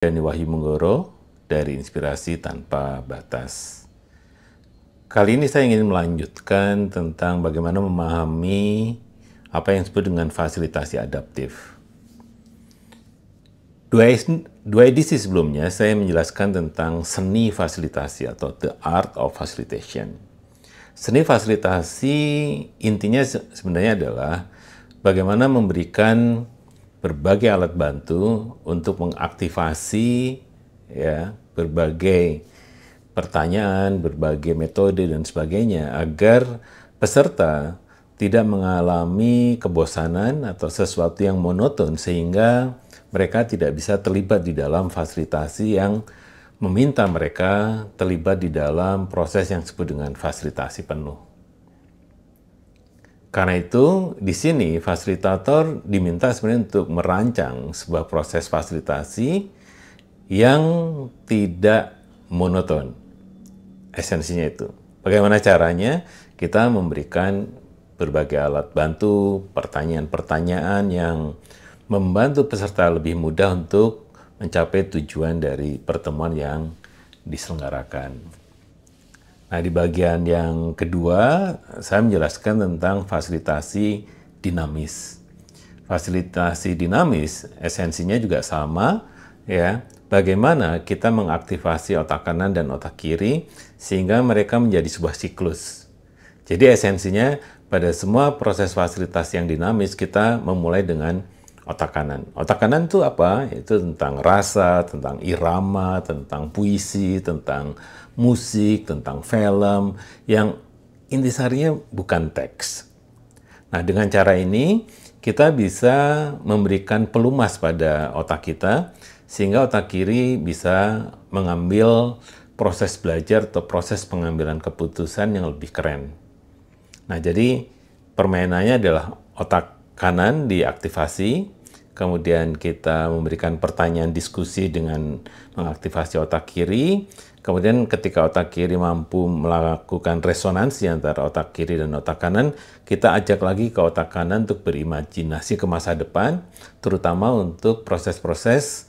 Dani Wahyu Menggoro dari Inspirasi Tanpa Batas. Kali ini saya ingin melanjutkan tentang bagaimana memahami apa yang disebut dengan fasilitasi adaptif. Dua edisi sebelumnya saya menjelaskan tentang seni fasilitasi atau the art of facilitation. Seni fasilitasi intinya sebenarnya adalah bagaimana memberikan berbagai alat bantu untuk mengaktifasi berbagai pertanyaan, berbagai metode dan sebagainya agar peserta tidak mengalami kebosanan atau sesuatu yang monoton sehingga mereka tidak bisa terlibat di dalam fasilitasi yang meminta mereka terlibat di dalam proses yang disebut dengan fasilitasi penuh. Karena itu, di sini fasilitator diminta sebenarnya untuk merancang sebuah proses fasilitasi yang tidak monoton. Esensinya itu. Bagaimana caranya? Kita memberikan berbagai alat bantu, pertanyaan-pertanyaan yang membantu peserta lebih mudah untuk mencapai tujuan dari pertemuan yang diselenggarakan. Nah, di bagian yang kedua, saya menjelaskan tentang fasilitasi dinamis. Fasilitasi dinamis esensinya juga sama, ya. Bagaimana kita mengaktifasi otak kanan dan otak kiri sehingga mereka menjadi sebuah siklus. Jadi esensinya pada semua proses fasilitasi yang dinamis kita memulai dengan otak kanan. Otak kanan itu apa? Itu tentang rasa, tentang irama, tentang puisi, tentang musik, tentang film, yang intisarinya bukan teks. Nah, dengan cara ini kita bisa memberikan pelumas pada otak kita sehingga otak kiri bisa mengambil proses belajar atau proses pengambilan keputusan yang lebih keren. Nah, jadi permainannya adalah otak kanan diaktifasi, kemudian kita memberikan pertanyaan diskusi dengan mengaktifasi otak kiri, kemudian ketika otak kiri mampu melakukan resonansi antara otak kiri dan otak kanan, kita ajak lagi ke otak kanan untuk berimajinasi ke masa depan, terutama untuk proses-proses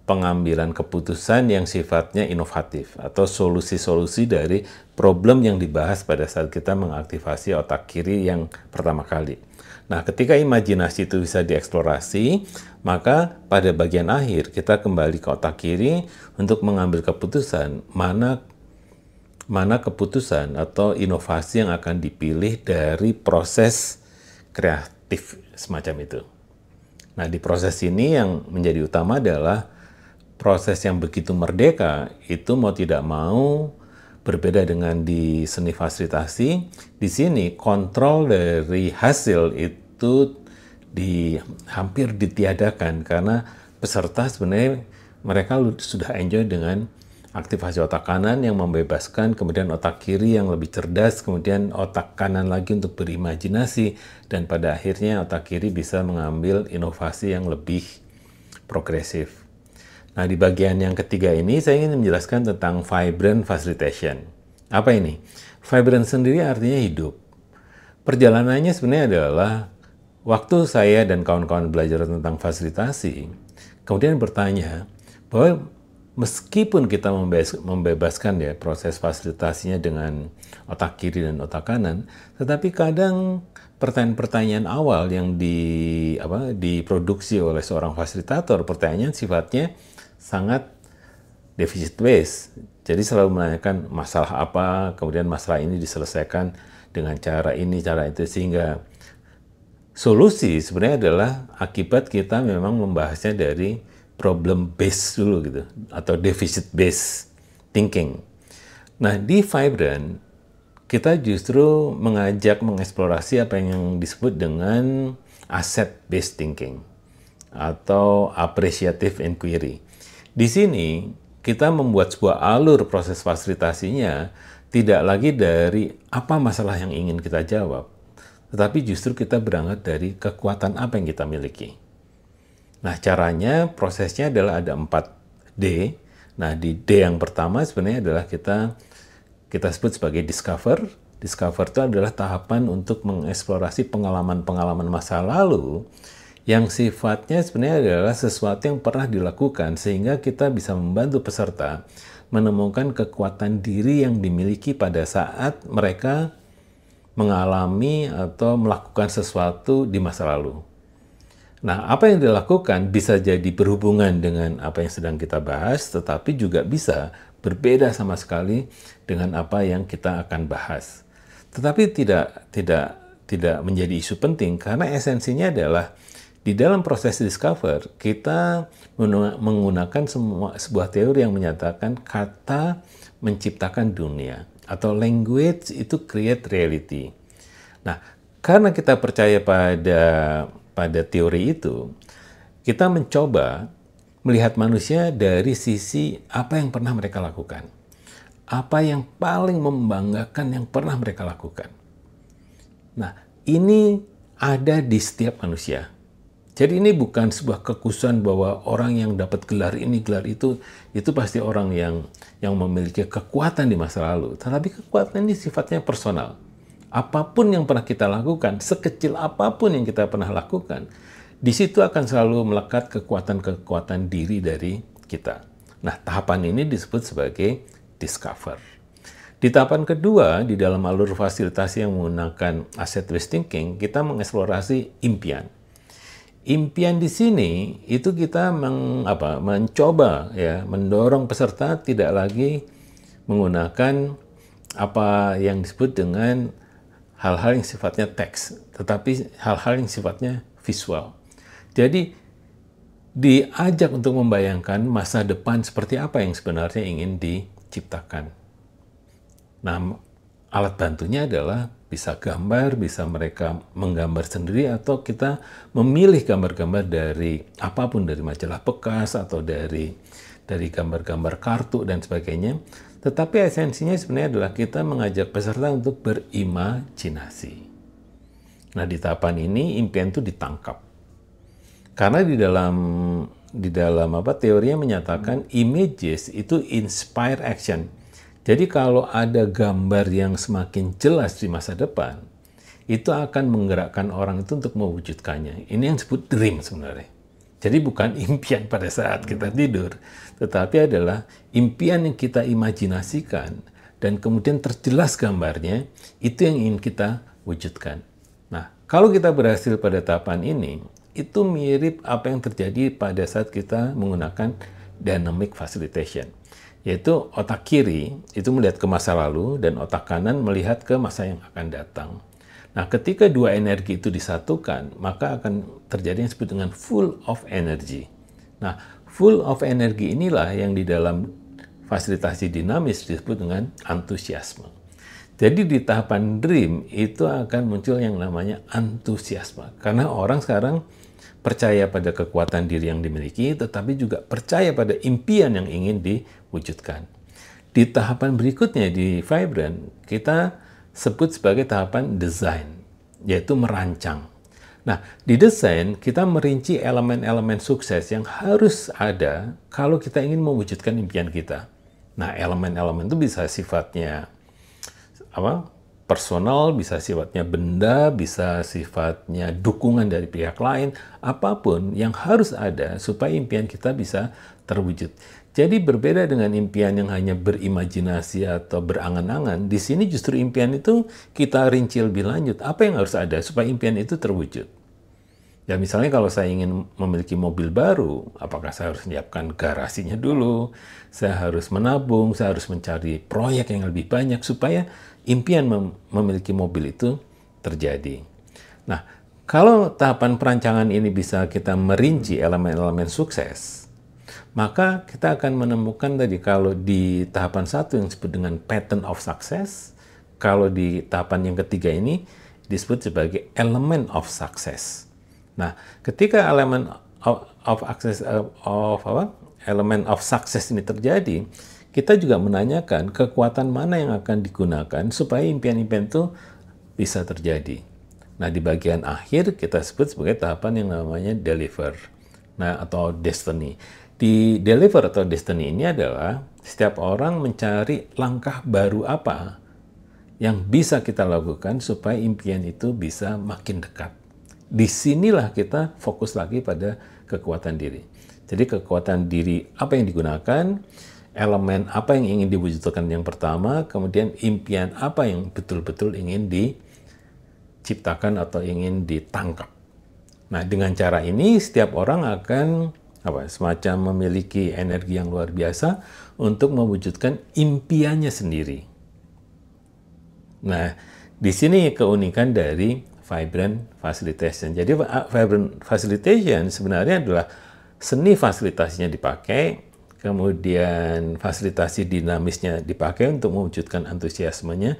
pengambilan keputusan yang sifatnya inovatif atau solusi-solusi dari problem yang dibahas pada saat kita mengaktifasi otak kiri yang pertama kali. Nah, ketika imajinasi itu bisa dieksplorasi, maka pada bagian akhir kita kembali ke otak kiri untuk mengambil keputusan mana keputusan atau inovasi yang akan dipilih dari proses kreatif semacam itu. Nah, di proses ini yang menjadi utama adalah proses yang begitu merdeka itu mau tidak mau berbeda dengan di seni fasilitasi. Di sini kontrol dari hasil itu hampir ditiadakan karena peserta sebenarnya mereka sudah enjoy dengan aktivasi otak kanan yang membebaskan, kemudian otak kiri yang lebih cerdas, kemudian otak kanan lagi untuk berimajinasi, dan pada akhirnya otak kiri bisa mengambil inovasi yang lebih progresif. Nah, di bagian yang ketiga ini saya ingin menjelaskan tentang vibrant facilitation. Apa ini? Vibrant sendiri artinya hidup. Perjalanannya sebenarnya adalah waktu saya dan kawan-kawan belajar tentang fasilitasi, kemudian bertanya bahwa meskipun kita membebaskan ya proses fasilitasinya dengan otak kiri dan otak kanan, tetapi kadang pertanyaan-pertanyaan awal yang diproduksi oleh seorang fasilitator, pertanyaan sifatnya sangat deficit based. Jadi selalu menanyakan masalah apa, kemudian masalah ini diselesaikan dengan cara ini, cara itu, sehingga solusi sebenarnya adalah akibat kita memang membahasnya dari problem based dulu gitu, atau deficit based thinking. Nah, di Vibrant kita justru mengajak mengeksplorasi apa yang disebut dengan asset based thinking atau appreciative inquiry. Di sini kita membuat sebuah alur proses fasilitasinya tidak lagi dari apa masalah yang ingin kita jawab, tetapi justru kita berangkat dari kekuatan apa yang kita miliki. Nah, caranya, prosesnya adalah ada 4D. Nah, di D yang pertama sebenarnya adalah kita sebut sebagai discover. Discover itu adalah tahapan untuk mengeksplorasi pengalaman-pengalaman masa lalu yang sifatnya sebenarnya adalah sesuatu yang pernah dilakukan sehingga kita bisa membantu peserta menemukan kekuatan diri yang dimiliki pada saat mereka mengalami atau melakukan sesuatu di masa lalu. Nah, apa yang dilakukan bisa jadi berhubungan dengan apa yang sedang kita bahas, tetapi juga bisa berbeda sama sekali dengan apa yang kita akan bahas. Tetapi tidak menjadi isu penting karena esensinya adalah di dalam proses discover kita menggunakan sebuah teori yang menyatakan kata menciptakan dunia atau language itu create reality. Nah, karena kita percaya pada teori itu, kita mencoba melihat manusia dari sisi apa yang pernah mereka lakukan. Apa yang paling membanggakan yang pernah mereka lakukan. Nah, ini ada di setiap manusia. Jadi ini bukan sebuah kekhususan bahwa orang yang dapat gelar ini, gelar itu pasti orang yang memiliki kekuatan di masa lalu. Tetapi kekuatan ini sifatnya personal. Apapun yang pernah kita lakukan, sekecil apapun yang kita pernah lakukan, di situ akan selalu melekat kekuatan-kekuatan diri dari kita. Nah, tahapan ini disebut sebagai discover. Di tahapan kedua, di dalam alur fasilitasi yang menggunakan asset-based thinking, kita mengeksplorasi impian. Impian di sini itu kita mencoba ya, mendorong peserta tidak lagi menggunakan apa yang disebut dengan hal-hal yang sifatnya teks, tetapi hal-hal yang sifatnya visual. Jadi diajak untuk membayangkan masa depan seperti apa yang sebenarnya ingin diciptakan. Nah, alat bantunya adalah bisa gambar, bisa mereka menggambar sendiri, atau kita memilih gambar-gambar dari apapun, dari majalah bekas atau dari gambar-gambar kartu dan sebagainya. Tetapi esensinya sebenarnya adalah kita mengajak peserta untuk berimajinasi. Nah, di tahapan ini impian itu ditangkap. Karena di dalam teorinya menyatakan images itu inspire action. Jadi kalau ada gambar yang semakin jelas di masa depan, itu akan menggerakkan orang itu untuk mewujudkannya. Ini yang disebut dream sebenarnya. Jadi bukan impian pada saat kita tidur, tetapi adalah impian yang kita imajinasikan dan kemudian terjelas gambarnya, itu yang ingin kita wujudkan. Nah, kalau kita berhasil pada tahapan ini, itu mirip apa yang terjadi pada saat kita menggunakan dynamic facilitation. Yaitu otak kiri itu melihat ke masa lalu dan otak kanan melihat ke masa yang akan datang. Nah, ketika dua energi itu disatukan, maka akan terjadi yang disebut dengan full of energy. Nah, full of energy inilah yang di dalam fasilitasi dinamis disebut dengan antusiasme. Jadi di tahapan dream itu akan muncul yang namanya antusiasme. Karena orang sekarang percaya pada kekuatan diri yang dimiliki, tetapi juga percaya pada impian yang ingin diwujudkan. Di tahapan berikutnya di Vibrant, kita sebut sebagai tahapan design, yaitu merancang. Nah, di desain kita merinci elemen-elemen sukses yang harus ada kalau kita ingin mewujudkan impian kita. Nah, elemen-elemen itu bisa sifatnya personal, bisa sifatnya benda, bisa sifatnya dukungan dari pihak lain, apapun yang harus ada supaya impian kita bisa terwujud. Jadi berbeda dengan impian yang hanya berimajinasi atau berangan-angan, di sini justru impian itu kita rinci lebih lanjut. Apa yang harus ada supaya impian itu terwujud? Ya misalnya kalau saya ingin memiliki mobil baru, apakah saya harus menyiapkan garasinya dulu? Saya harus menabung, saya harus mencari proyek yang lebih banyak supaya impian memiliki mobil itu terjadi. Nah, kalau tahapan perancangan ini bisa kita merinci elemen-elemen sukses, maka kita akan menemukan tadi kalau di tahapan satu yang disebut dengan pattern of success, kalau di tahapan yang ketiga ini disebut sebagai element of success. Nah, ketika elemen of success ini terjadi, kita juga menanyakan kekuatan mana yang akan digunakan supaya impian-impian itu bisa terjadi. Nah, di bagian akhir kita sebut sebagai tahapan yang namanya deliver, nah atau destiny. Di deliver atau destiny ini adalah setiap orang mencari langkah baru apa yang bisa kita lakukan supaya impian itu bisa makin dekat. disinilah kita fokus lagi pada kekuatan diri. Jadi kekuatan diri apa yang digunakan, elemen apa yang ingin diwujudkan yang pertama, kemudian impian apa yang betul-betul ingin diciptakan atau ingin ditangkap. Nah, dengan cara ini setiap orang akan semacam memiliki energi yang luar biasa untuk mewujudkan impiannya sendiri. Nah, di sini keunikan dari Vibrant Facilitation. Jadi Vibrant Facilitation sebenarnya adalah seni fasilitasinya dipakai, kemudian fasilitasi dinamisnya dipakai untuk mewujudkan antusiasmenya,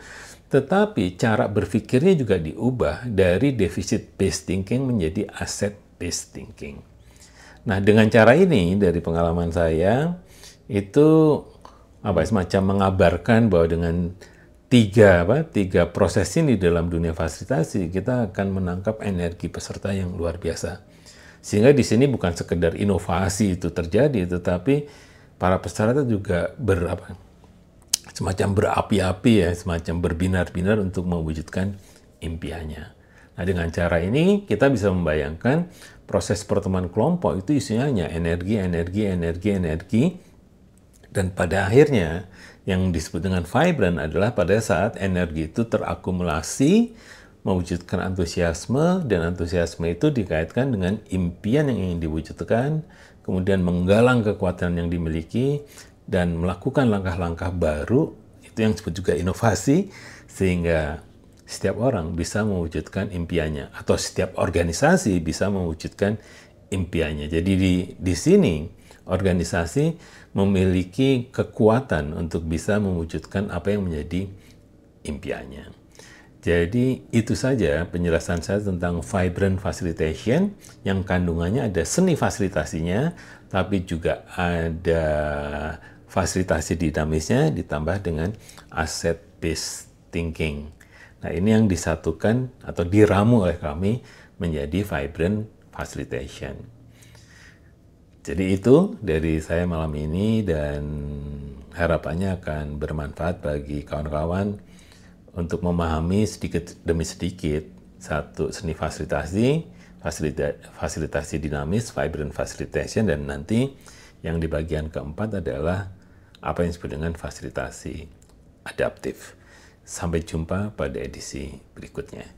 tetapi cara berpikirnya juga diubah dari deficit based thinking menjadi asset based thinking. Nah, dengan cara ini dari pengalaman saya itu semacam mengabarkan bahwa dengan tiga proses ini dalam dunia fasilitasi kita akan menangkap energi peserta yang luar biasa. Sehingga di sini bukan sekedar inovasi itu terjadi, tetapi para peserta juga semacam berapi-api ya, semacam berbinar-binar untuk mewujudkan impiannya. Nah, dengan cara ini kita bisa membayangkan proses pertemuan kelompok itu isinya hanya energi, dan pada akhirnya yang disebut dengan vibrant adalah pada saat energi itu terakumulasi, mewujudkan antusiasme, dan antusiasme itu dikaitkan dengan impian yang ingin diwujudkan, kemudian menggalang kekuatan yang dimiliki, dan melakukan langkah-langkah baru, itu yang disebut juga inovasi, sehingga setiap orang bisa mewujudkan impiannya, atau setiap organisasi bisa mewujudkan impiannya. Jadi di sini organisasi memiliki kekuatan untuk bisa mewujudkan apa yang menjadi impiannya. Jadi itu saja penjelasan saya tentang Vibrant Facilitation yang kandungannya ada seni fasilitasinya, tapi juga ada fasilitasi dinamisnya ditambah dengan asset based thinking. Nah, ini yang disatukan atau diramu oleh kami menjadi Vibrant Facilitation. Jadi itu dari saya malam ini, dan harapannya akan bermanfaat bagi kawan-kawan untuk memahami sedikit demi sedikit satu seni fasilitasi dinamis, Vibrant Facilitation, dan nanti yang di bagian keempat adalah apa yang disebut dengan fasilitasi adaptif. Sampai jumpa pada edisi berikutnya.